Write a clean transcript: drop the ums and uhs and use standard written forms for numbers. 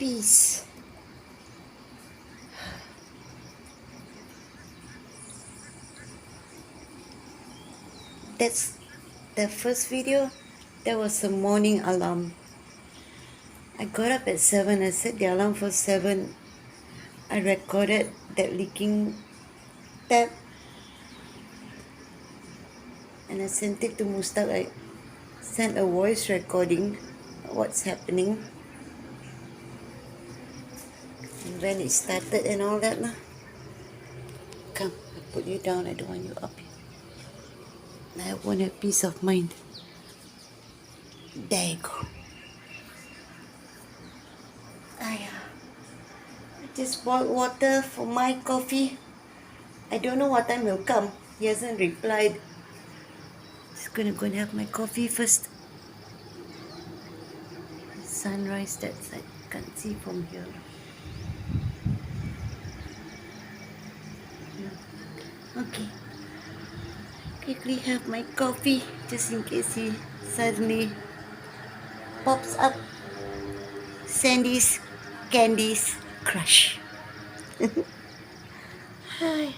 Peace. That's the first video. That was the morning alarm. I got up at 7. I set the alarm for 7. I recorded that leaking tap and I sent it to Mustaq. I sent a voice recording what's happening and when it started and all that lah. Come, I put you down. I don't want you up here. I want a peace of mind. There you go. I just boiled water for my coffee. I don't know what time he'll come. He hasn't replied. Just gonna go and have my coffee first. Sunrise that side. Can't see from here. Okay. Quickly have my coffee just in case he suddenly pops up. Sandy's Candy's crush. Hi.